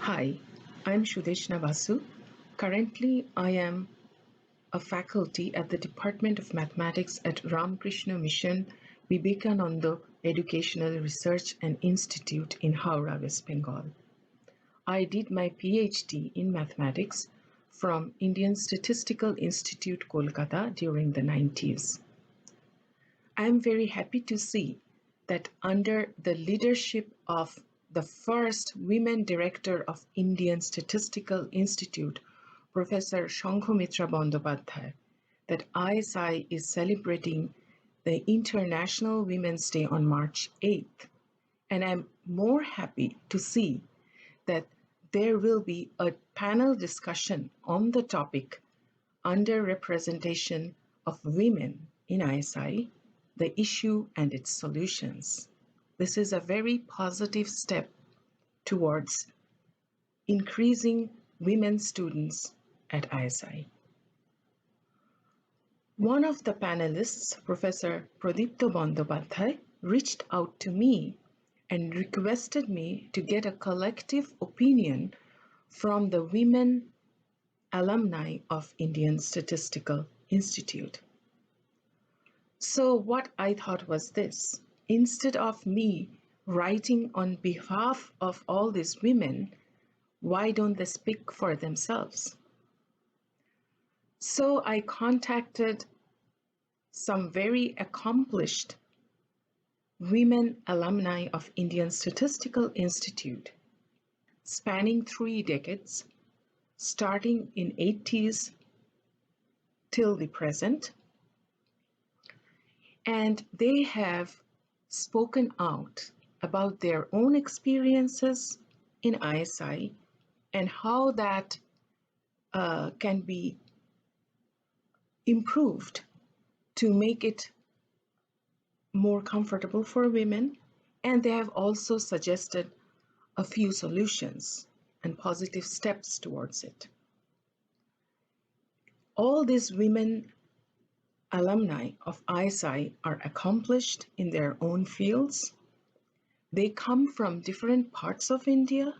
Hi, I'm Shudeshna Basu. Currently, I am a faculty at the Department of Mathematics at Ramakrishna Mission Vivekananda Educational Research and Institute in Howrah, West Bengal. I did my PhD in mathematics from Indian Statistical Institute, Kolkata during the 90s. I am very happy to see that under the leadership of the first women director of Indian Statistical Institute, Professor Shankhamitra Bandyopadhyay, that ISI is celebrating the International Women's Day on March 8th. And I'm more happy to see that there will be a panel discussion on the topic underrepresentation of women in ISI, the issue and its solutions. This is a very positive step towards increasing women students at ISI. One of the panelists, Professor Pradipta Bandyopadhyay, reached out to me and requested me to get a collective opinion from the women alumni of Indian Statistical Institute. So what I thought was this: instead of me writing on behalf of all these women, why don't they speak for themselves? So I contacted some very accomplished women alumni of Indian Statistical Institute, spanning 3 decades, starting in 80s till the present. And they have spoken out about their own experiences in ISI and how that can be improved to make it more comfortable for women. And they have also suggested a few solutions and positive steps towards it. All these women alumni of ISI are accomplished in their own fields. They come from different parts of India,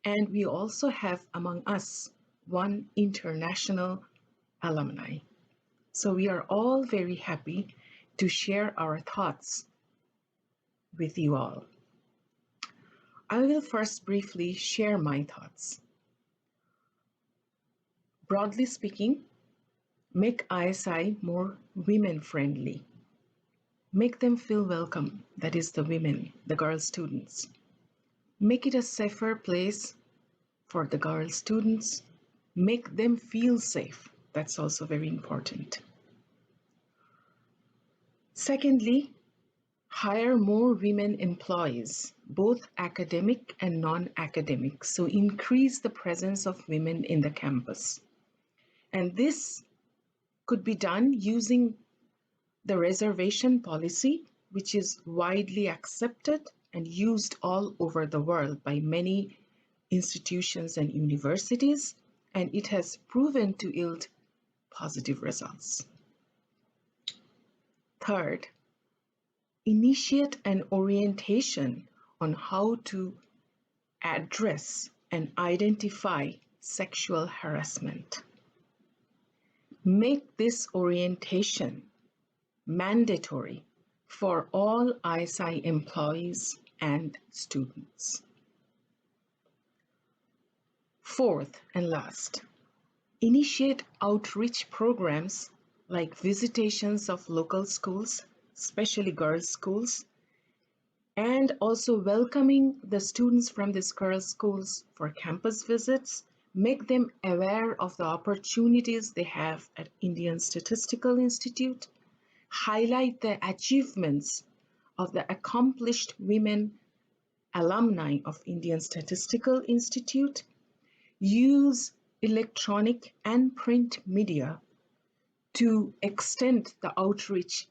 and we also have among us one international alumni. So we are all very happy to share our thoughts with you all. I will first briefly share my thoughts. Broadly speaking, make ISI more women-friendly. Make them feel welcome, that is the women, the girl students. Make it a safer place for the girl students. Make them feel safe, that's also very important. Secondly, hire more women employees, both academic and non-academic, so increase the presence of women in the campus. And this could be done using the reservation policy, which is widely accepted and used all over the world by many institutions and universities, and it has proven to yield positive results. Third, initiate an orientation on how to address and identify sexual harassment. Make this orientation mandatory for all ISI employees and students. Fourth and last, initiate outreach programs like visitations of local schools, especially girls' schools, and also welcoming the students from these girls' schools for campus visits. Make them aware of the opportunities they have at Indian Statistical Institute. Highlight the achievements of the accomplished women alumni of Indian Statistical Institute. Use electronic and print media to extend the outreach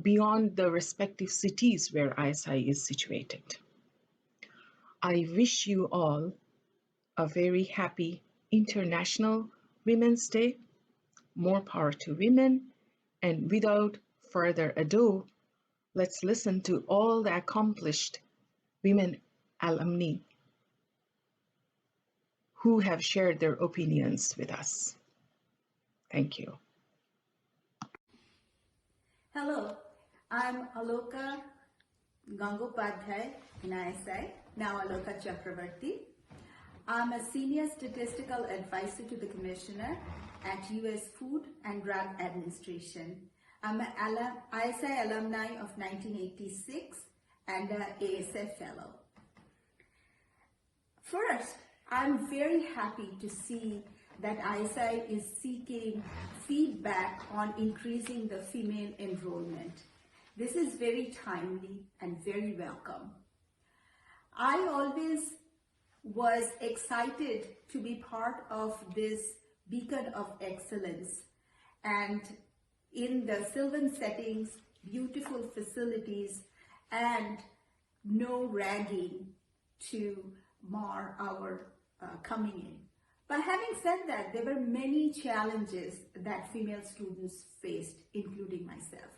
beyond the respective cities where ISI is situated. I wish you all a very happy International Women's Day. More power to women. And without further ado, let's listen to all the accomplished women alumni. who have shared their opinions with us. Thank you. Hello, I'm Aloka Gangopadhyay in ISI, now Aloka Chakravarti. I'm a senior statistical advisor to the Commissioner at US Food and Drug Administration. I'm an ISI alumni of 1986 and an ASF fellow. First, I'm very happy to see that ISI is seeking feedback on increasing the female enrollment. This is very timely and very welcome. I always was excited to be part of this beacon of excellence, and in the Sylvan settings, beautiful facilities, and no ragging to mar our coming in. But having said that, there were many challenges that female students faced, including myself.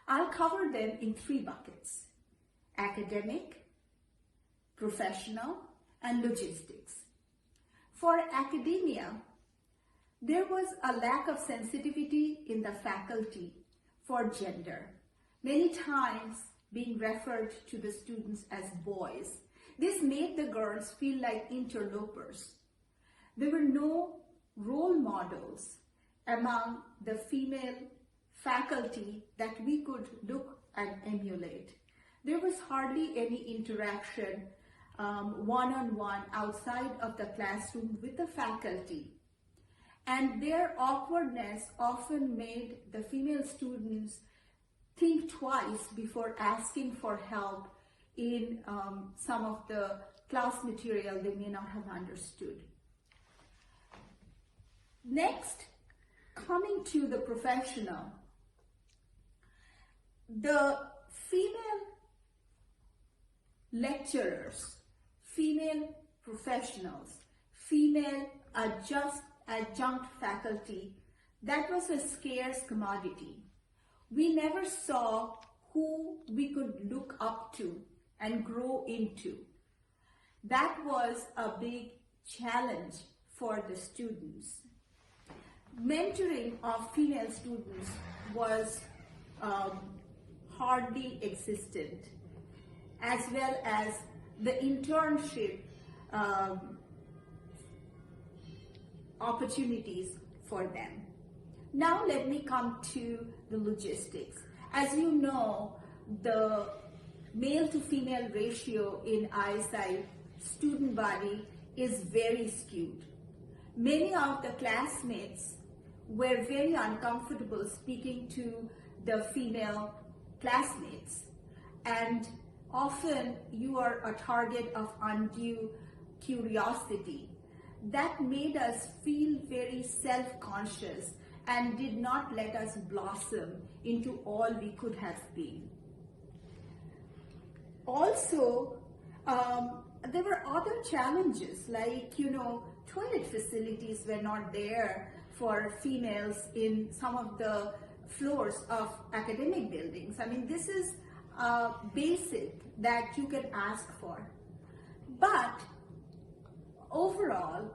I'll cover them in 3 buckets: academic, professional, and logistics. For academia, there was a lack of sensitivity in the faculty for gender, many times being referred to the students as boys. This made the girls feel like interlopers. There were no role models among the female faculty that we could look and emulate. There was hardly any interaction one-on-one outside of the classroom with the faculty. And their awkwardness often made the female students think twice before asking for help in some of the class material they may not have understood. Next, coming to the professional, the female lecturers, female professionals, female adjunct faculty, that was a scarce commodity. We never saw who we could look up to and grow into. That was a big challenge for the students. Mentoring of female students was hardly existent, as well as the internship opportunities for them. Now let me come to the logistics. As you know, the male to female ratio in ISI student body is very skewed. Many of the classmates were very uncomfortable speaking to the female classmates, and often you are a target of undue curiosity. That made us feel very self-conscious and did not let us blossom into all we could have been. Also, there were other challenges, like, toilet facilities were not there for females in some of the floors of academic buildings. I mean, this is basic that you can ask for. But overall,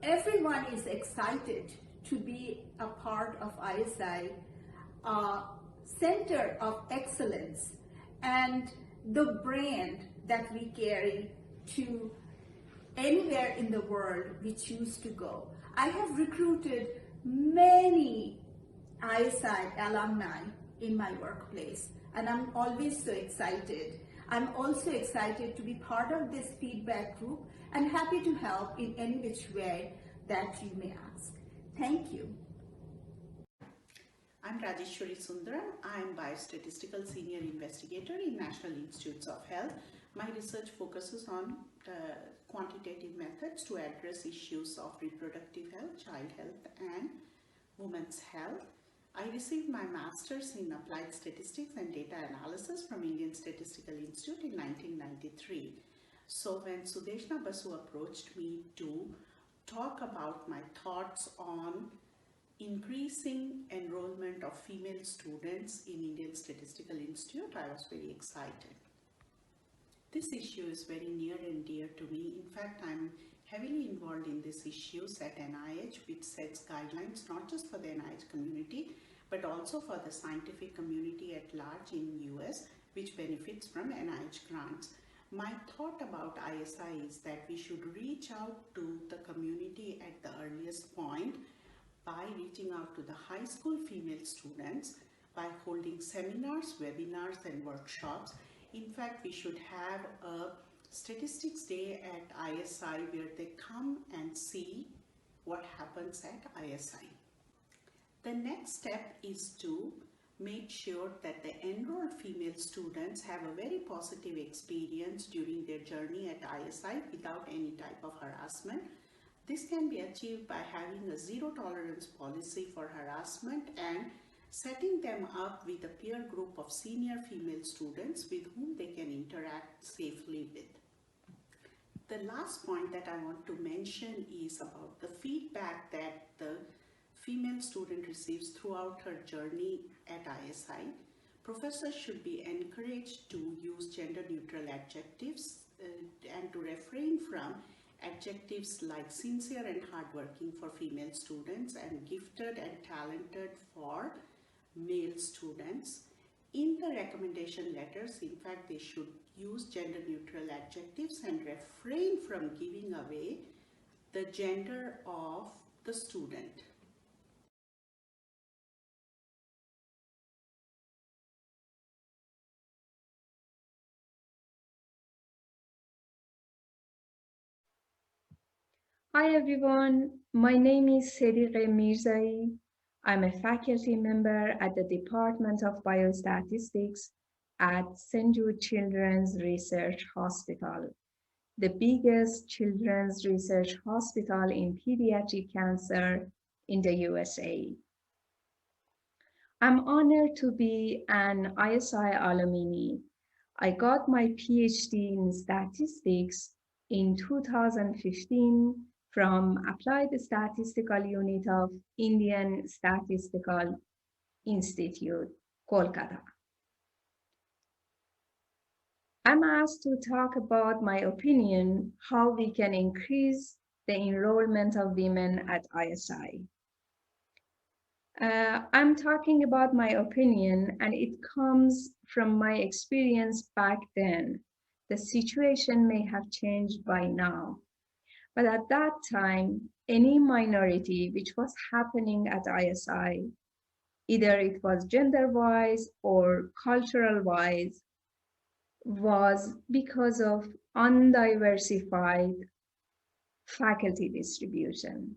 everyone is excited to be a part of ISI, a center of excellence, and the brand that we carry to anywhere in the world we choose to go. I have recruited many ISI alumni in my workplace, and I'm always so excited. I'm also excited to be part of this feedback group and happy to help in any which way that you may ask. Thank you. I'm Rajeshwari Sundaram. I'm Biostatistical Senior Investigator in National Institutes of Health. My research focuses on quantitative methods to address issues of reproductive health, child health, and women's health. I received my master's in applied statistics and data analysis from Indian Statistical Institute in 1993. So when Sudeshna Basu approached me to talk about my thoughts on increasing enrollment of female students in Indian Statistical Institute, I was very excited. This issue is very near and dear to me. In fact, I'm heavily involved in these issues at NIH, which sets guidelines not just for the NIH community, but also for the scientific community at large in US, which benefits from NIH grants. My thought about ISI is that we should reach out to the community at the earliest point by reaching out to the high school female students by holding seminars, webinars, and workshops. In fact, we should have a statistics day at ISI where they come and see what happens at ISI. The next step is to make sure that the enrolled female students have a very positive experience during their journey at ISI without any type of harassment. This can be achieved by having a zero tolerance policy for harassment and setting them up with a peer group of senior female students with whom they can interact safely with. The last point that I want to mention is about the feedback that the female student receives throughout her journey at ISI. Professors should be encouraged to use gender neutral adjectives and to refrain from adjectives like sincere and hardworking for female students and gifted and talented for male students. In the recommendation letters, in fact, they should use gender neutral adjectives and refrain from giving away the gender of the student. Hi everyone, my name is Sediqe Mirzai. I'm a faculty member at the Department of Biostatistics at St. Jude Children's Research Hospital, the biggest children's research hospital in pediatric cancer in the USA. I'm honored to be an ISI alumni. I got my PhD in statistics in 2015 from Applied Statistical Unit of Indian Statistical Institute, Kolkata. I'm asked to talk about my opinion, how we can increase the enrollment of women at ISI. I'm talking about my opinion, and it comes from my experience back then. The situation may have changed by now, but at that time, any minority which was happening at ISI, either it was gender-wise or cultural-wise, was because of undiversified faculty distribution.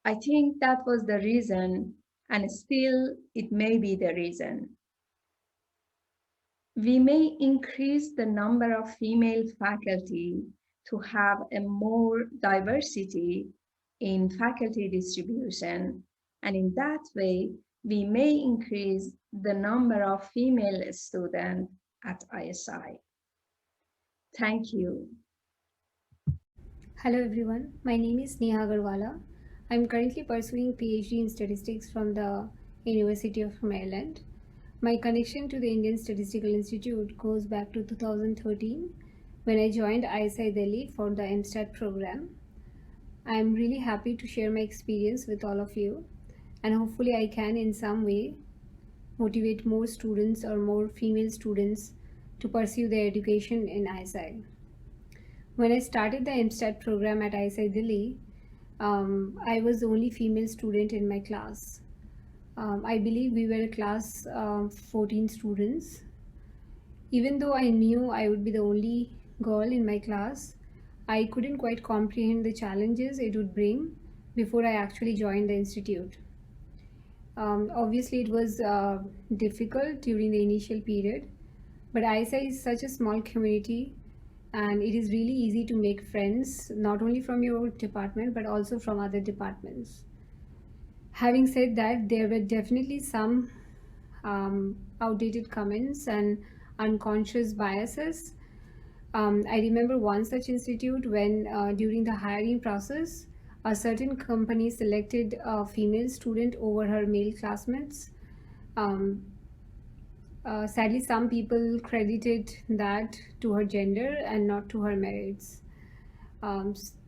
I think that was the reason, and still it may be the reason. We may increase the number of female faculty to have a more diversity in faculty distribution, and in that way, we may increase the number of female students at ISI. Thank you. Hello everyone, my name is Neha Agarwala. I'm currently pursuing PhD in statistics from the University of Maryland. My connection to the Indian Statistical Institute goes back to 2013 when I joined ISI Delhi for the MStat program. I'm really happy to share my experience with all of you, and hopefully I can in some way motivate more students or more female students to pursue their education in ISI. When I started the MStat program at ISI Delhi, I was the only female student in my class. I believe we were a class of 14 students. Even though I knew I would be the only girl in my class, I couldn't quite comprehend the challenges it would bring before I actually joined the institute. Obviously, it was difficult during the initial period, but ISI is such a small community and it is really easy to make friends, not only from your department, but also from other departments. Having said that, there were definitely some outdated comments and unconscious biases. I remember one such institute when during the hiring process, a certain company selected a female student over her male classmates. Sadly, some people credited that to her gender and not to her merits.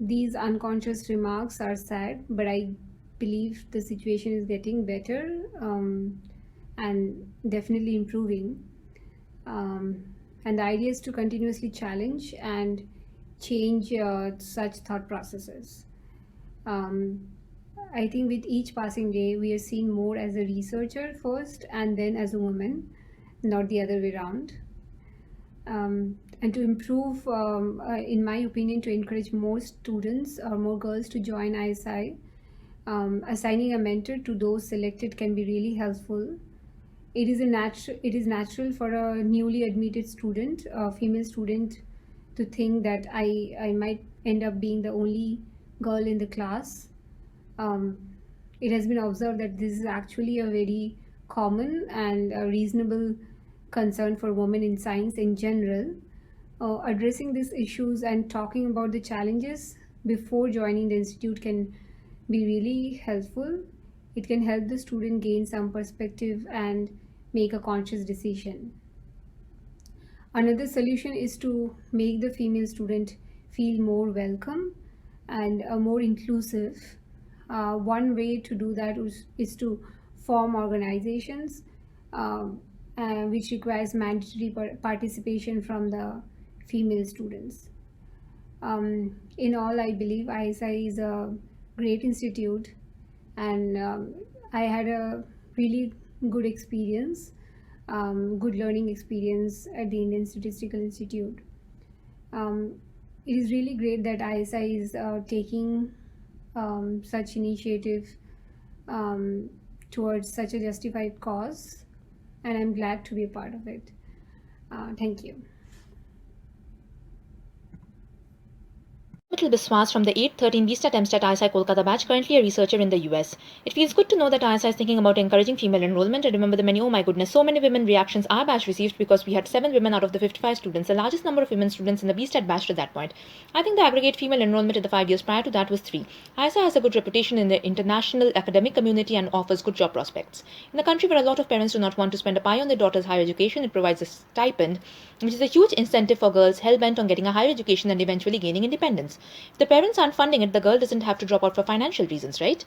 These unconscious remarks are sad, but I believe the situation is getting better and definitely improving. And the idea is to continuously challenge and change such thought processes. I think with each passing day, we are seen more as a researcher first and then as a woman, not the other way around. And to improve, in my opinion, to encourage more students or more girls to join ISI, assigning a mentor to those selected can be really helpful. It is natural for a newly admitted student, a female student, to think that I might end up being the only girl in the class. It has been observed that this is actually a very common and a reasonable concern for women in science in general. Addressing these issues and talking about the challenges before joining the institute can be really helpful. It can help the student gain some perspective and make a conscious decision. Another solution is to make the female student feel more welcome and more inclusive. One way to do that is to form organizations which requires mandatory participation from the female students. In all, I believe ISI is a great institute, and I had a really good experience, good learning experience at the Indian Statistical Institute. It is really great that ISI is taking such initiative towards such a justified cause, and I'm glad to be a part of it. Thank you. Mittal Biswas from the 813 BStat MStat ISI Kolkata batch, currently a researcher in the US. It feels good to know that ISI is thinking about encouraging female enrollment. I remember the many, oh my goodness, so many women reactions our batch received because we had 7 women out of the 55 students, the largest number of women students in the BStat batch at that point. I think the aggregate female enrollment in the 5 years prior to that was 3. ISI has a good reputation in the international academic community and offers good job prospects. In a country where a lot of parents do not want to spend a pie on their daughter's higher education, it provides a stipend, which is a huge incentive for girls hell-bent on getting a higher education and eventually gaining independence. If the parents aren't funding it, the girl doesn't have to drop out for financial reasons, right?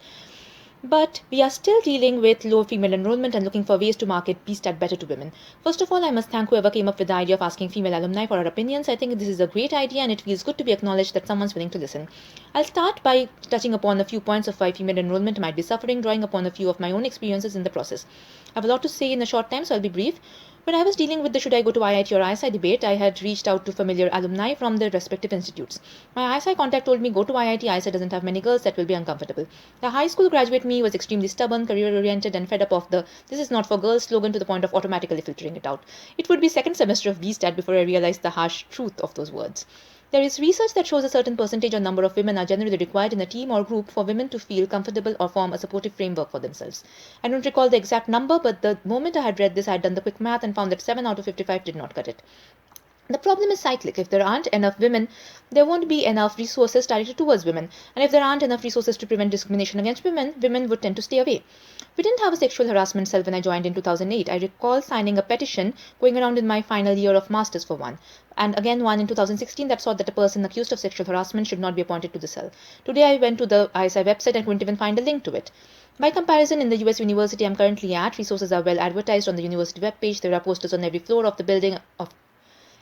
But we are still dealing with low female enrollment and looking for ways to market BStat better to women. First of all, I must thank whoever came up with the idea of asking female alumni for our opinions. I think this is a great idea and it feels good to be acknowledged that someone's willing to listen. I'll start by touching upon a few points of why female enrollment might be suffering, drawing upon a few of my own experiences in the process. I have a lot to say in a short time, so I'll be brief. When I was dealing with the should I go to IIT or ISI debate, I had reached out to familiar alumni from their respective institutes. My ISI contact told me go to IIT, ISI doesn't have many girls, that will be uncomfortable. The high school graduate me was extremely stubborn, career-oriented and fed up of the this is not for girls slogan to the point of automatically filtering it out. It would be second semester of BStat before I realized the harsh truth of those words. There is research that shows a certain percentage or number of women are generally required in a team or group for women to feel comfortable or form a supportive framework for themselves. I don't recall the exact number, but the moment I had read this, I had done the quick math and found that 7 out of 55 did not cut it. The problem is cyclic. If there aren't enough women, there won't be enough resources directed towards women. And if there aren't enough resources to prevent discrimination against women, women would tend to stay away. We didn't have a sexual harassment cell when I joined in 2008. I recall signing a petition going around in my final year of masters for one. And again one in 2016 that saw that a person accused of sexual harassment should not be appointed to the cell. Today I went to the ISI website and couldn't even find a link to it. By comparison, in the US university I'm currently at, resources are well advertised on the university webpage. There are posters on every floor of the building,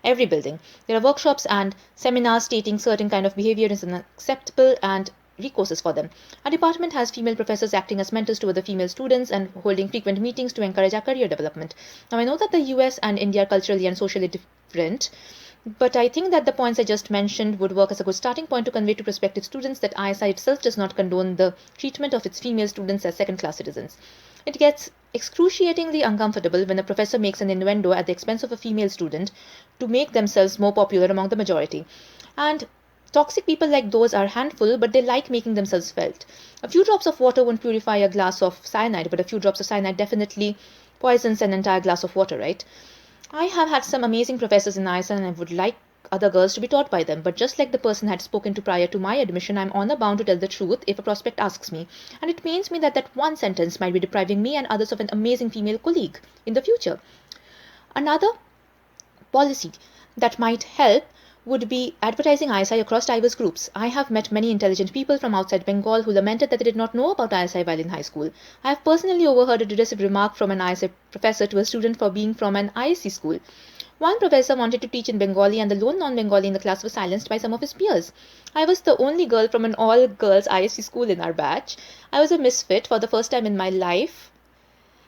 every building. There are workshops and seminars stating certain kind of behavior is unacceptable and recourses for them. Our department has female professors acting as mentors to other female students and holding frequent meetings to encourage our career development. Now, I know that the US and India are culturally and socially different, but I think that the points I just mentioned would work as a good starting point to convey to prospective students that ISI itself does not condone the treatment of its female students as second-class citizens. It gets excruciatingly uncomfortable when a professor makes an innuendo at the expense of a female student to make themselves more popular among the majority. And toxic people like those are a handful, but they like making themselves felt. A few drops of water won't purify a glass of cyanide, but a few drops of cyanide definitely poisons an entire glass of water, right? I have had some amazing professors in ISI and I would like other girls to be taught by them, but just like the person I had spoken to prior to my admission, I'm honor bound to tell the truth if a prospect asks me, and it pains me that that one sentence might be depriving me and others of an amazing female colleague in the future. Another policy that might help would be advertising ISI across diverse groups. I have met many intelligent people from outside Bengal who lamented that they did not know about ISI while in high school. I have personally overheard a derisive remark from an ISI professor to a student for being from an ISI school. One professor wanted to teach in Bengali, and the lone non-Bengali in the class was silenced by some of his peers. I was the only girl from an all-girls ISC school in our batch. I was a misfit for the first time in my life,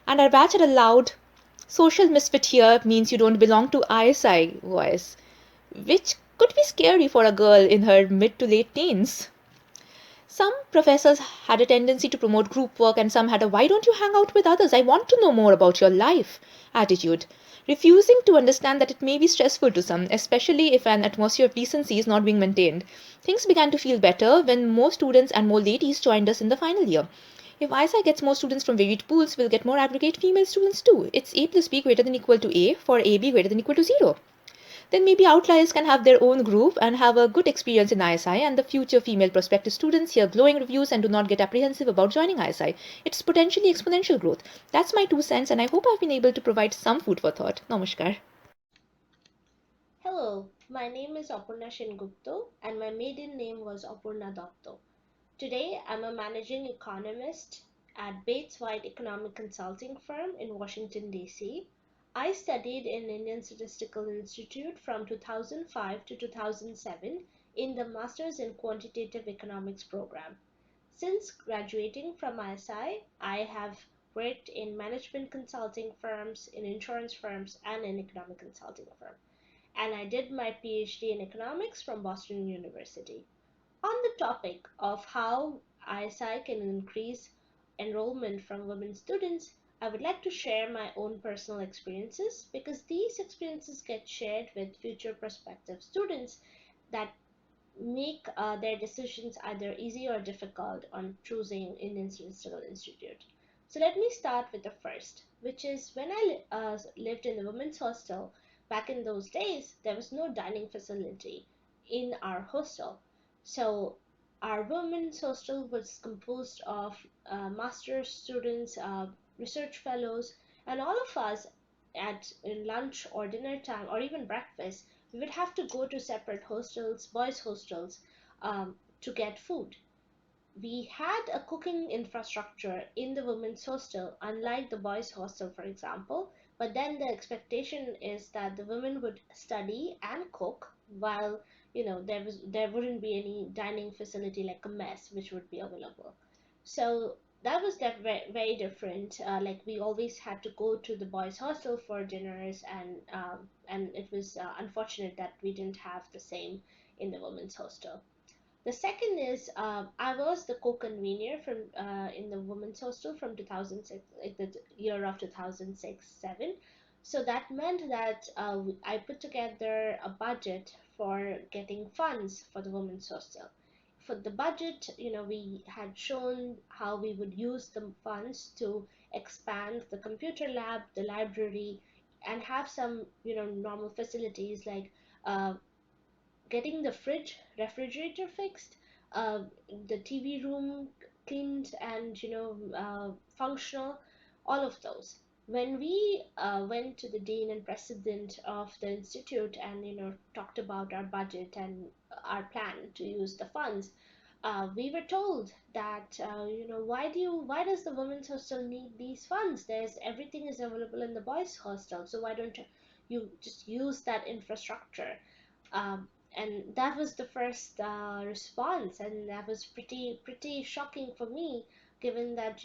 and our batch had a loud social misfit here means you don't belong to ISI voice, which could be scary for a girl in her mid to late teens. Some professors had a tendency to promote group work, and some had a "why don't you hang out with others? I want to know more about your life" attitude, refusing to understand that it may be stressful to some, especially if an atmosphere of decency is not being maintained. Things began to feel better when more students and more ladies joined us in the final year. If ISI gets more students from varied pools, we'll get more aggregate female students too. It's A plus B greater than equal to A for AB greater than equal to 0. Then maybe outliers can have their own group and have a good experience in ISI, and the future female prospective students hear glowing reviews and do not get apprehensive about joining ISI. It's potentially exponential growth. That's my 2 cents, and I hope I've been able to provide some food for thought. Namaskar. Hello, my name is Apurna Shengupta and my maiden name was Apurna Dotto. Today I'm a managing economist at Bates White Economic Consulting Firm in Washington, D.C. I studied in Indian Statistical Institute from 2005 to 2007 in the Masters in Quantitative Economics program. Since graduating from ISI, I have worked in management consulting firms, in insurance firms, and in economic consulting firms, and I did my PhD in economics from Boston University. On the topic of how ISI can increase enrollment from women students, I would like to share my own personal experiences because these experiences get shared with future prospective students that make their decisions either easy or difficult on choosing Indian Statistical Institute. So let me start with the first, which is when I lived in the women's hostel back in those days, there was no dining facility in our hostel. So our women's hostel was composed of master's students, research fellows, and all of us at in lunch or dinner time or even breakfast we would have to go to separate hostels, boys' hostels, to get food. We had a cooking infrastructure in the women's hostel, unlike the boys' hostel, for example. But then the expectation is that the women would study and cook while there wouldn't be any dining facility like a mess which would be available. So that was very different. Like we always had to go to the boys' hostel for dinners, and it was unfortunate that we didn't have the same in the women's hostel. The second is I was the co-convener from in the women's hostel from 2006, like the year of 2006-7. So that meant that I put together a budget for getting funds for the women's hostel. For the budget, we had shown how we would use the funds to expand the computer lab, the library, and have some, normal facilities like uh, getting the refrigerator fixed, uh, the TV room cleaned and functional, all of those. When we went to the dean and president of the institute and talked about our budget and our plan to use the funds, we were told that why does the women's hostel need these funds? There's everything is available in the boys' hostel, so why don't you just use that infrastructure? um, and that was the first response, and that was pretty shocking for me, given that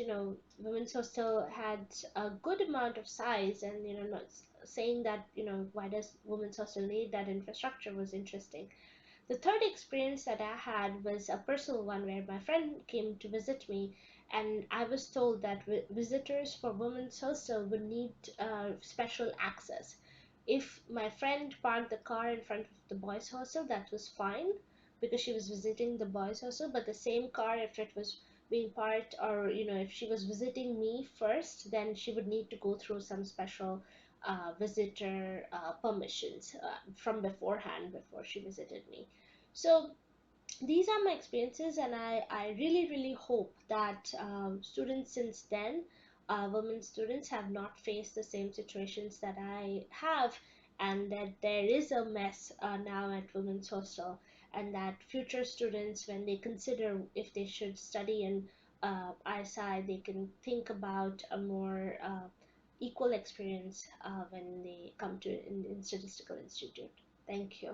women's hostel had a good amount of size, and not saying that why does women's hostel need that infrastructure was interesting. The third experience that I had was a personal one where my friend came to visit me, and I was told that visitors for women's hostel would need special access. If my friend parked the car in front of the boys' hostel, that was fine because she was visiting the boys' hostel. But the same car, if it was being parked, or if she was visiting me first, then she would need to go through some special visitor permissions from beforehand before she visited me. So these are my experiences, and I really hope that students since then, women students, have not faced the same situations that I have, and that there is a mess now at Women's Hostel, and that future students, when they consider if they should study in ISI, they can think about a more equal experience when they come to in Statistical Institute. Thank you.